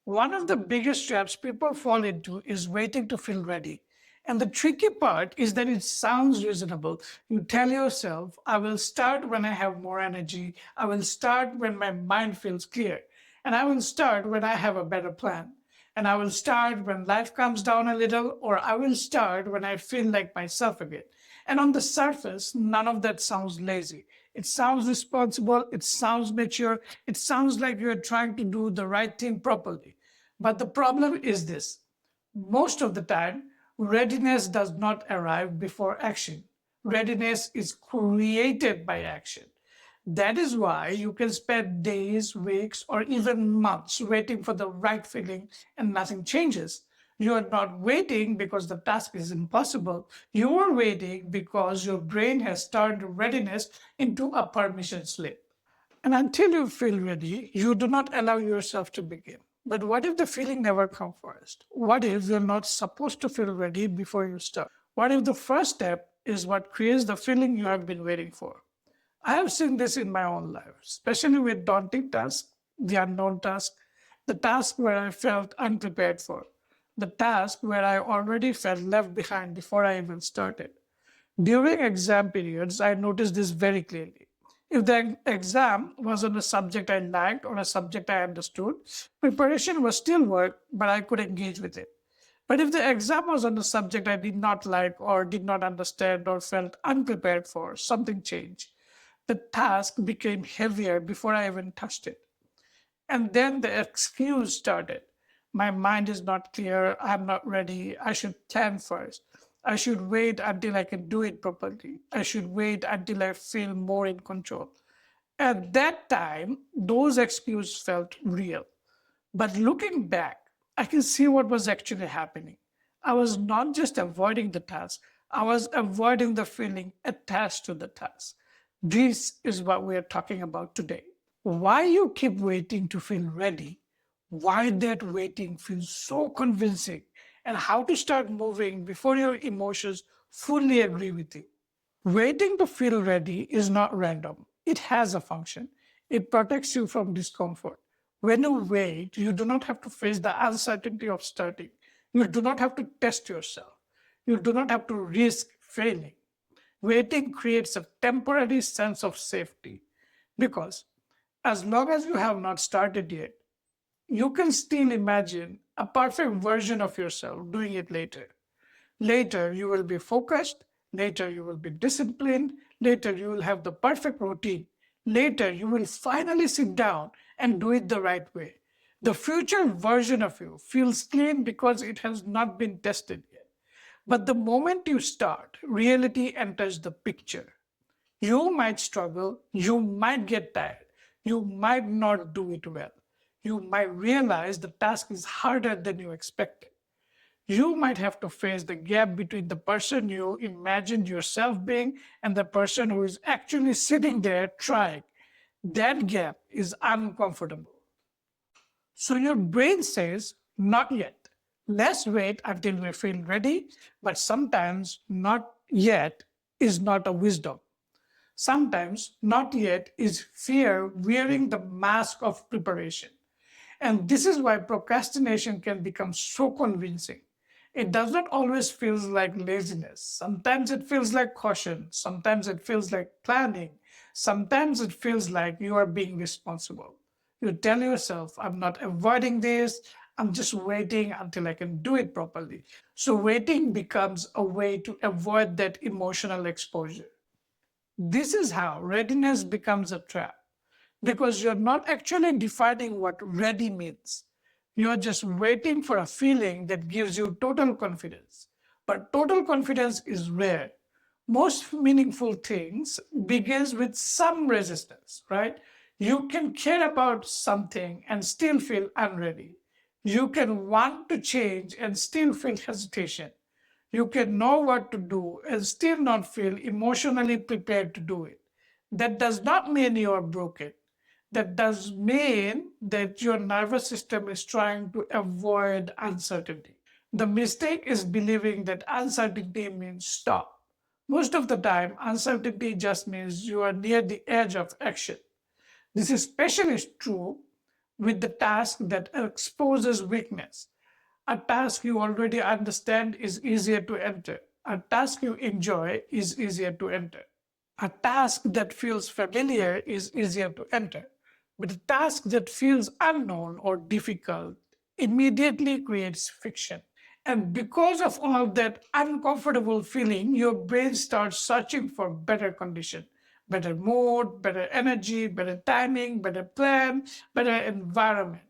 One of the biggest traps people fall into is waiting to feel ready. And the tricky part is that it sounds reasonable. You tell yourself, I will start when I have more energy. I will start when my mind feels clear. And I will start when I have a better plan. And I will start when life comes down a little, or I will start when I feel like myself again. And on the surface, none of that sounds lazy. It sounds responsible, it sounds mature, it sounds like you're trying to do the right thing properly. But the problem is this: most of the time, readiness does not arrive before action. Readiness is created by action. That is why you can spend days, weeks, or even months waiting for the right feeling and nothing changes. You are not waiting because the task is impossible. You are waiting because your brain has turned readiness into a permission slip. And until you feel ready, you do not allow yourself to begin. But what if the feeling never comes first? What if you're not supposed to feel ready before you start? What if the first step is what creates the feeling you have been waiting for? I have seen this in my own life, especially with daunting tasks, the unknown task, the task where I felt unprepared for, the task where I already felt left behind before I even started. During exam periods, I noticed this very clearly. If the exam was on a subject I liked or a subject I understood, preparation was still work, but I could engage with it. But if the exam was on a subject I did not like or did not understand or felt unprepared for, something changed. The task became heavier before I even touched it. And then the excuse started. My mind is not clear. I'm not ready. I should plan first. I should wait until I can do it properly. I should wait until I feel more in control. At that time, those excuses felt real. But looking back, I can see what was actually happening. I was not just avoiding the task, I was avoiding the feeling attached to the task. This is what we are talking about today. Why you keep waiting to feel ready, why that waiting feels so convincing, and how to start moving before your emotions fully agree with you. Waiting to feel ready is not random. It has a function. It protects you from discomfort. When you wait, you do not have to face the uncertainty of starting. You do not have to test yourself. You do not have to risk failing. Waiting creates a temporary sense of safety because as long as you have not started yet, you can still imagine a perfect version of yourself doing it later. Later, you will be focused. Later, you will be disciplined. Later, you will have the perfect routine. Later, you will finally sit down and do it the right way. The future version of you feels clean because it has not been tested yet. But the moment you start, reality enters the picture. You might struggle, you might get tired, you might not do it well. You might realize the task is harder than you expected. You might have to face the gap between the person you imagined yourself being and the person who is actually sitting there trying. That gap is uncomfortable. So your brain says, not yet. Let's wait until we feel ready, but sometimes not yet is not a wisdom. Sometimes not yet is fear wearing the mask of preparation. And this is why procrastination can become so convincing. It does not always feel like laziness. Sometimes it feels like caution. Sometimes it feels like planning. Sometimes it feels like you are being responsible. You tell yourself, I'm not avoiding this. I'm just waiting until I can do it properly. So waiting becomes a way to avoid that emotional exposure. This is how readiness becomes a trap because you're not actually defining what ready means. You're just waiting for a feeling that gives you total confidence. But total confidence is rare. Most meaningful things begins with some resistance, right? You can care about something and still feel unready. You can want to change and still feel hesitation. You can know what to do and still not feel emotionally prepared to do it. That does not mean you are broken. That does mean that your nervous system is trying to avoid uncertainty. The mistake is believing that uncertainty means stop. Most of the time, uncertainty just means you are near the edge of action. This is especially true with the task that exposes weakness. A task you already understand is easier to enter. A task you enjoy is easier to enter. A task that feels familiar is easier to enter. But a task that feels unknown or difficult immediately creates friction. And because of all that uncomfortable feeling, your brain starts searching for better condition, better mood, better energy, better timing, better plan, better environment.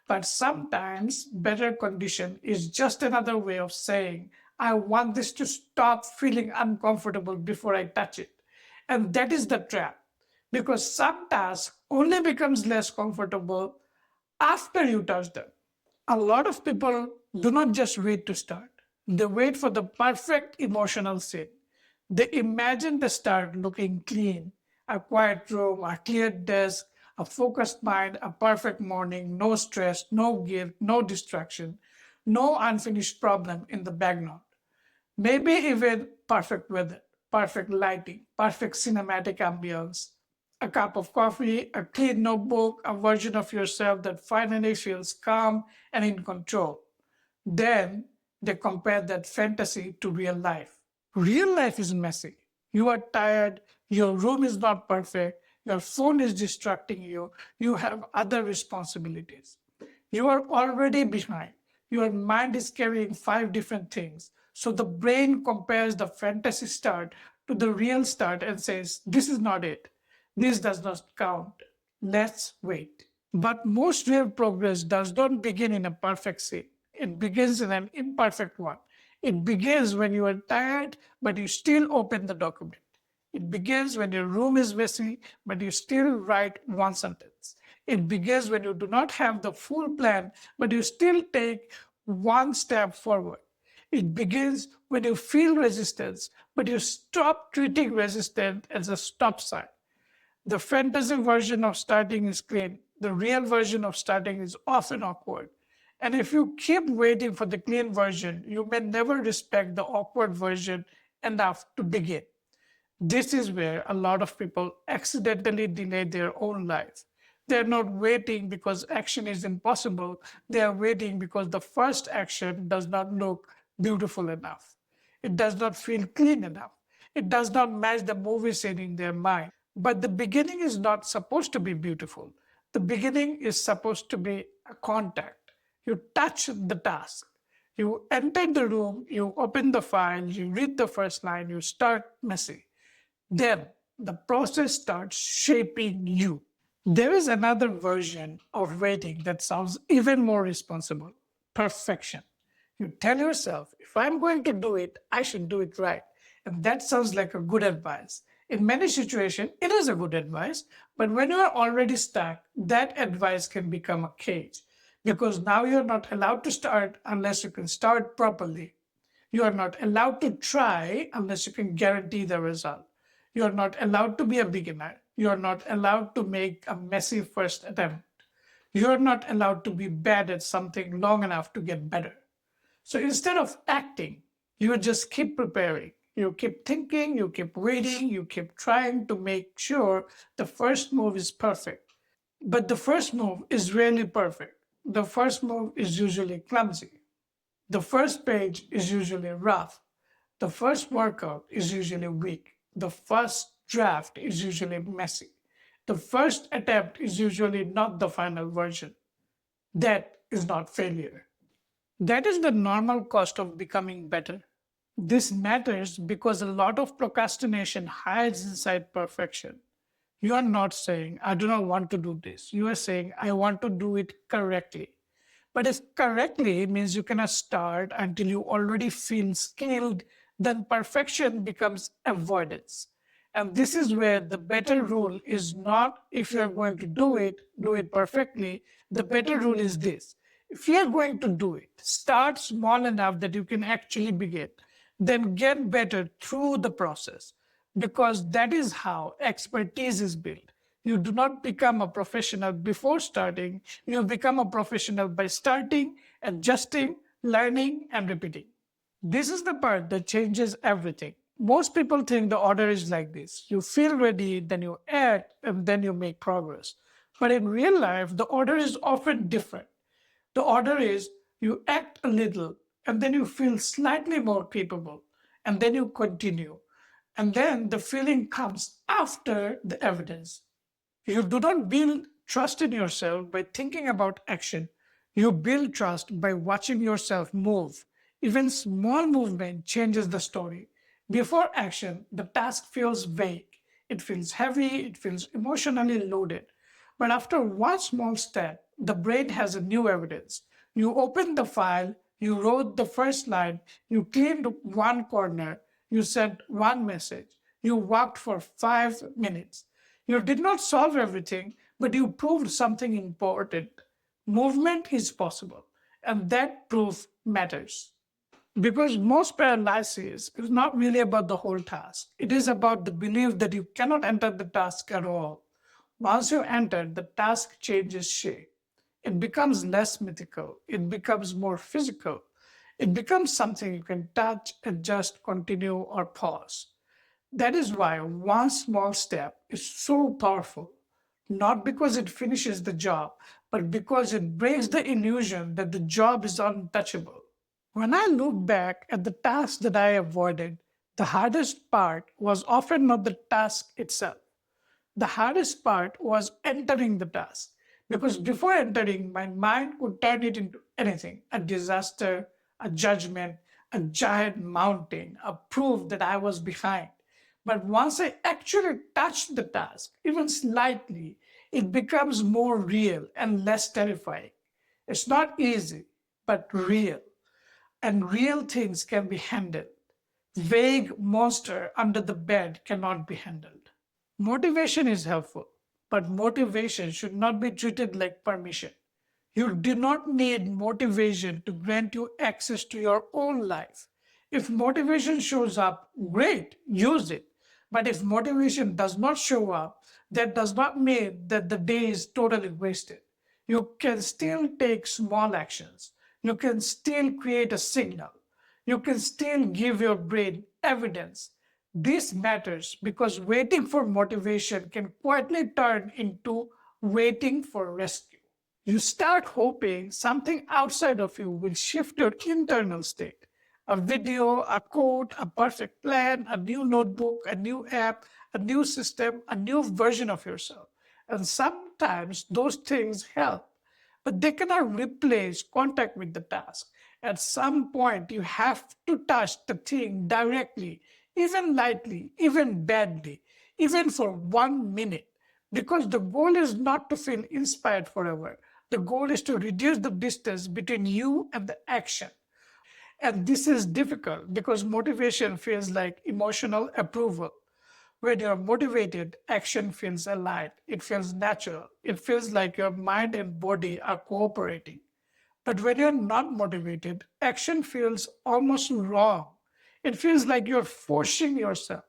But sometimes better condition is just another way of saying, I want this to stop feeling uncomfortable before I touch it. And that is the trap. Because some tasks only becomes less comfortable after you touch them. A lot of people do not just wait to start. They wait for the perfect emotional scene. They imagine the start looking clean, a quiet room, a clear desk, a focused mind, a perfect morning, no stress, no guilt, no distraction, no unfinished problem in the background. Maybe even perfect weather, perfect lighting, perfect cinematic ambience, a cup of coffee, a clean notebook, a version of yourself that finally feels calm and in control. Then they compare that fantasy to real life. Real life is messy. You are tired, your room is not perfect, your phone is distracting you, you have other responsibilities. You are already behind. Your mind is carrying five different things. So the brain compares the fantasy start to the real start and says, this is not it. This does not count. Let's wait. But most real progress does not begin in a perfect scene. It begins in an imperfect one. It begins when you are tired, but you still open the document. It begins when your room is messy, but you still write one sentence. It begins when you do not have the full plan, but you still take one step forward. It begins when you feel resistance, but you stop treating resistance as a stop sign. The fantasy version of starting is clean. The real version of starting is often awkward. And if you keep waiting for the clean version, you may never respect the awkward version enough to begin. This is where a lot of people accidentally delay their own life. They're not waiting because action is impossible. They are waiting because the first action does not look beautiful enough. It does not feel clean enough. It does not match the movie scene in their mind. But the beginning is not supposed to be beautiful. The beginning is supposed to be a contact. You touch the task. You enter the room, you open the file, you read the first line, you start messy. Then the process starts shaping you. There is another version of waiting that sounds even more responsible: perfection. You tell yourself, if I'm going to do it, I should do it right. And that sounds like a good advice. In many situations, it is a good advice, but when you are already stuck, that advice can become a cage because now you're not allowed to start unless you can start properly. You are not allowed to try unless you can guarantee the result. You are not allowed to be a beginner. You are not allowed to make a messy first attempt. You are not allowed to be bad at something long enough to get better. So instead of acting, you just keep preparing. You keep thinking, you keep waiting, you keep trying to make sure the first move is perfect. But the first move is rarely perfect. The first move is usually clumsy. The first page is usually rough. The first workout is usually weak. The first draft is usually messy. The first attempt is usually not the final version. That is not failure. That is the normal cost of becoming better. This matters because a lot of procrastination hides inside perfection. You are not saying, I do not want to do this. You are saying, I want to do it correctly. But if correctly means you cannot start until you already feel skilled, then perfection becomes avoidance. And this is where the better rule is not if you're going to do it perfectly. The better rule is this: if you're going to do it, start small enough that you can actually begin, then get better through the process, because that is how expertise is built. You do not become a professional before starting, you become a professional by starting, adjusting, learning, and repeating. This is the part that changes everything. Most people think the order is like this: you feel ready, then you act, and then you make progress. But in real life, the order is often different. The order is you act a little, and then you feel slightly more capable, and then you continue. And then the feeling comes after the evidence. You do not build trust in yourself by thinking about action. You build trust by watching yourself move. Even small movement changes the story. Before action, the task feels vague. It feels heavy, it feels emotionally loaded. But after one small step, the brain has a new evidence. You opened the file, you wrote the first line, you cleaned one corner, you sent one message, you walked for 5 minutes. You did not solve everything, but you proved something important. Movement is possible, and that proof matters. Because most paralysis is not really about the whole task. It is about the belief that you cannot enter the task at all. Once you enter, the task changes shape. It becomes less mythical. It becomes more physical. It becomes something you can touch, adjust, continue, or pause. That is why one small step is so powerful, not because it finishes the job, but because it breaks the illusion that the job is untouchable. When I look back at the tasks that I avoided, the hardest part was often not the task itself. The hardest part was entering the task because before entering, my mind could turn it into anything: a disaster, a judgment, a giant mountain, a proof that I was behind. But once I actually touch the task, even slightly, it becomes more real and less terrifying. It's not easy, but real. And real things can be handled. Vague monster under the bed cannot be handled. Motivation is helpful, but motivation should not be treated like permission. You do not need motivation to grant you access to your own life. If motivation shows up, great, use it. But if motivation does not show up, that does not mean that the day is totally wasted. You can still take small actions. You can still create a signal. You can still give your brain evidence. This matters because waiting for motivation can quietly turn into waiting for rescue. You start hoping something outside of you will shift your internal state. A video, a quote, a perfect plan, a new notebook, a new app, a new system, a new version of yourself. And sometimes those things help, but they cannot replace contact with the task. At some point, you have to touch the thing directly, even lightly, even badly, even for 1 minute. Because the goal is not to feel inspired forever. The goal is to reduce the distance between you and the action. And this is difficult because motivation feels like emotional approval. When you're motivated, action feels aligned. It feels natural. It feels like your mind and body are cooperating. But when you're not motivated, action feels almost wrong. It feels like you're forcing yourself.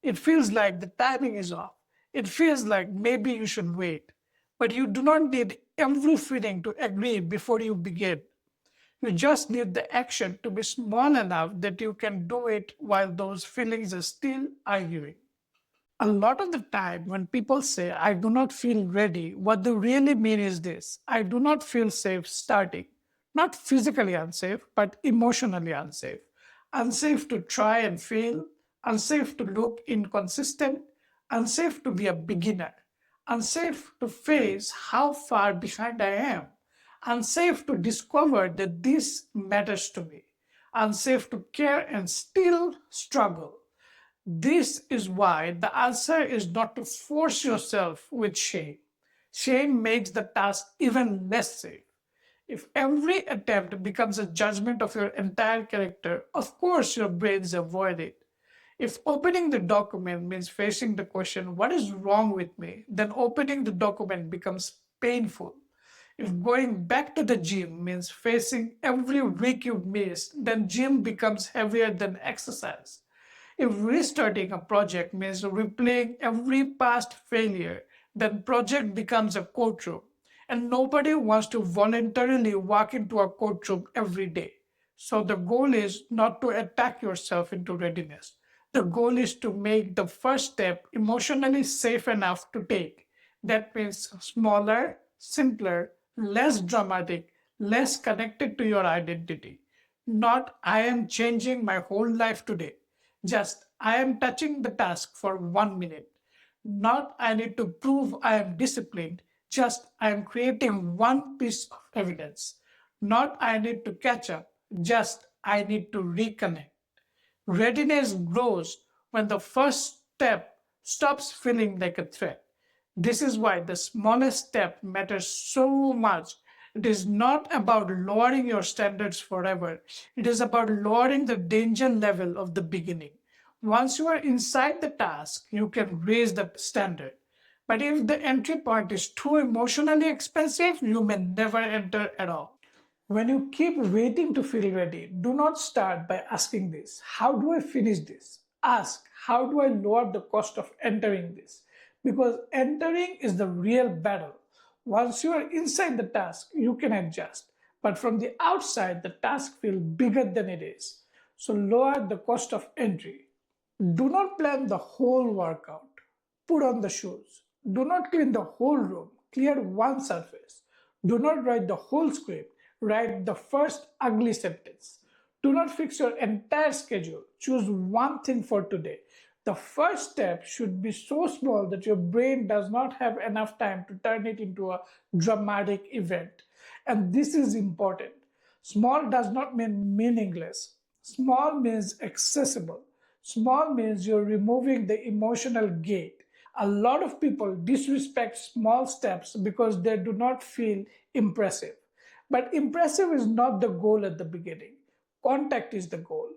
It feels like the timing is off. It feels like maybe you should wait. But you do not need every feeling to agree before you begin. You just need the action to be small enough that you can do it while those feelings are still arguing. A lot of the time, when people say, I do not feel ready, what they really mean is this: I do not feel safe starting. Not physically unsafe, but emotionally unsafe. Unsafe to try and fail, unsafe to look inconsistent, unsafe to be a beginner, unsafe to face how far behind I am, unsafe to discover that this matters to me, unsafe to care and still struggle. This is why the answer is not to force yourself with shame. Shame makes the task even less safe. If every attempt becomes a judgment of your entire character, of course your brains avoid it. If opening the document means facing the question, what is wrong with me? Then opening the document becomes painful. If going back to the gym means facing every week you missed, then gym becomes heavier than exercise. If restarting a project means replaying every past failure, then project becomes a courtroom. And nobody wants to voluntarily walk into a courtroom every day. So the goal is not to attack yourself into readiness. The goal is to make the first step emotionally safe enough to take. That means smaller, simpler, less dramatic, less connected to your identity. Not I am changing my whole life today. Just I am touching the task for 1 minute. Not I need to prove I am disciplined. Just I am creating one piece of evidence. Not I need to catch up. Just I need to reconnect. Readiness grows when the first step stops feeling like a threat. This is why the smallest step matters so much. It is not about lowering your standards forever, it is about lowering the danger level of the beginning. Once you are inside the task, you can raise the standard. But if the entry point is too emotionally expensive, you may never enter at all. When you keep waiting to feel ready, do not start by asking this: how do I finish this? Ask: how do I lower the cost of entering this? Because entering is the real battle. Once you are inside the task, you can adjust. But from the outside, the task feels bigger than it is. So lower the cost of entry. Do not plan the whole workout. Put on the shoes. Do not clean the whole room. Clear one surface. Do not write the whole script. Write the first ugly sentence. Do not fix your entire schedule. Choose one thing for today. The first step should be so small that your brain does not have enough time to turn it into a dramatic event. And this is important. Small does not mean meaningless. Small means accessible. Small means you're removing the emotional gate. A lot of people disrespect small steps because they do not feel impressive. But impressive is not the goal at the beginning. Contact is the goal.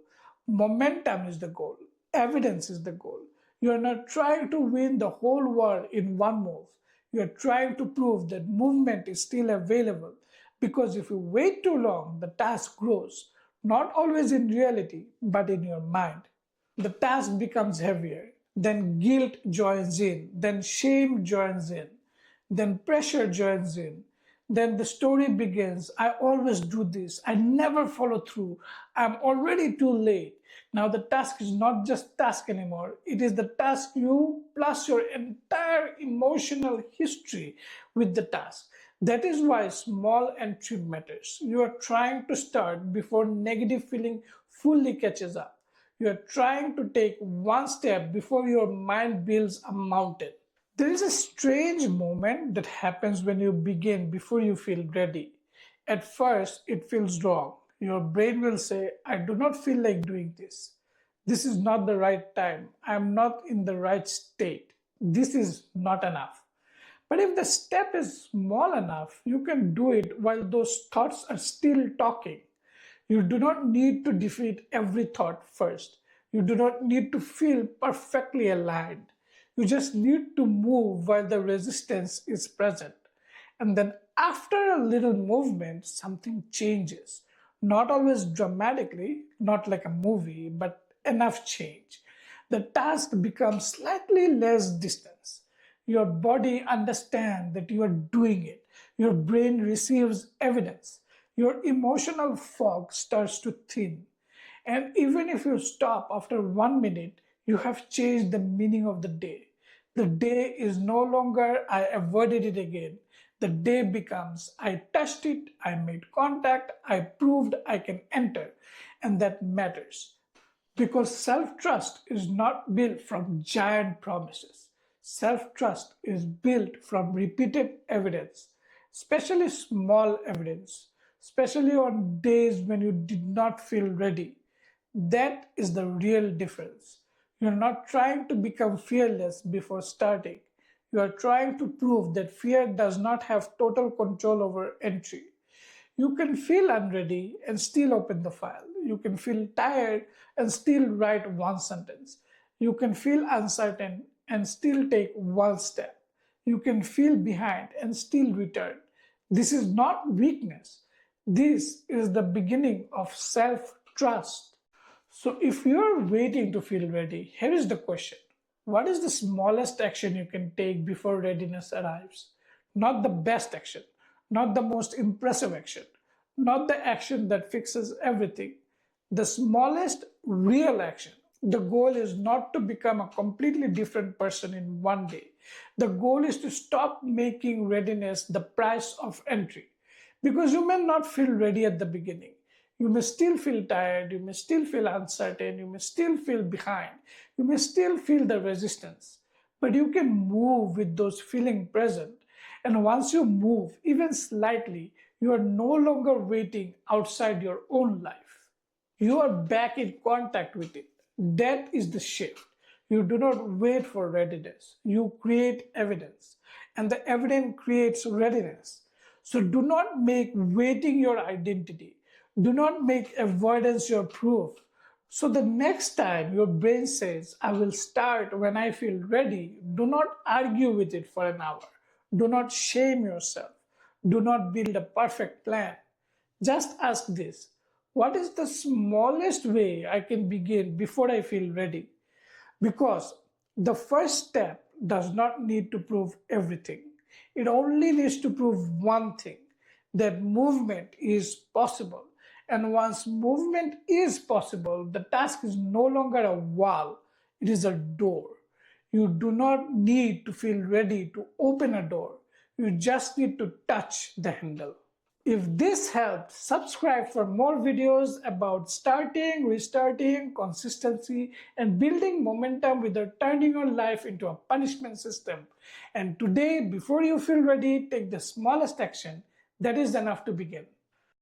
Momentum is the goal. Evidence is the goal. You are not trying to win the whole world in one move. You are trying to prove that movement is still available. Because if you wait too long, the task grows. Not always in reality, but in your mind. The task becomes heavier. Then guilt joins in. Then shame joins in. Then pressure joins in. Then the story begins. I always do this. I never follow through. I'm already too late. Now the task is not just task anymore. It is the task you plus your entire emotional history with the task. That is why small entry matters. You are trying to start before negative feeling fully catches up. You are trying to take one step before your mind builds a mountain. There is a strange moment that happens when you begin before you feel ready. At first, it feels wrong. Your brain will say, I do not feel like doing this. This is not the right time. I am not in the right state. This is not enough. But if the step is small enough, you can do it while those thoughts are still talking. You do not need to defeat every thought first. You do not need to feel perfectly aligned. You just need to move while the resistance is present. And then, after a little movement, something changes. Not always dramatically, not like a movie, but enough change. The task becomes slightly less distance. Your body understands that you are doing it. Your brain receives evidence. Your emotional fog starts to thin. And even if you stop after 1 minute, you have changed the meaning of the day. The day is no longer I avoided it again. The day becomes I touched it, I made contact, I proved I can enter. And that matters. Because self trust is not built from giant promises. Self trust is built from repeated evidence, especially small evidence, especially on days when you did not feel ready. That is the real difference. You're not trying to become fearless before starting. You are trying to prove that fear does not have total control over entry. You can feel unready and still open the file. You can feel tired and still write one sentence. You can feel uncertain and still take one step. You can feel behind and still return. This is not weakness. This is the beginning of self trust. So, if you're waiting to feel ready, here is the question: what is the smallest action you can take before readiness arrives? Not the best action, not the most impressive action, not the action that fixes everything. The smallest real action. The goal is not to become a completely different person in one day. The goal is to stop making readiness the price of entry, because you may not feel ready at the beginning. You may still feel tired, you may still feel uncertain, you may still feel behind, you may still feel the resistance. But you can move with those feelings present. And once you move, even slightly, you are no longer waiting outside your own life. You are back in contact with it. That is the shift. You do not wait for readiness. You create evidence. And the evidence creates readiness. So do not make waiting your identity. Do not make avoidance your proof. So the next time your brain says, I will start when I feel ready, do not argue with it for an hour. Do not shame yourself. Do not build a perfect plan. Just ask this: what is the smallest way I can begin before I feel ready? Because the first step does not need to prove everything. It only needs to prove one thing: that movement is possible. And once movement is possible, the task is no longer a wall, it is a door. You do not need to feel ready to open a door. You just need to touch the handle. If this helped, subscribe for more videos about starting, restarting, consistency, and building momentum without turning your life into a punishment system. And today, before you feel ready, take the smallest action that is enough to begin.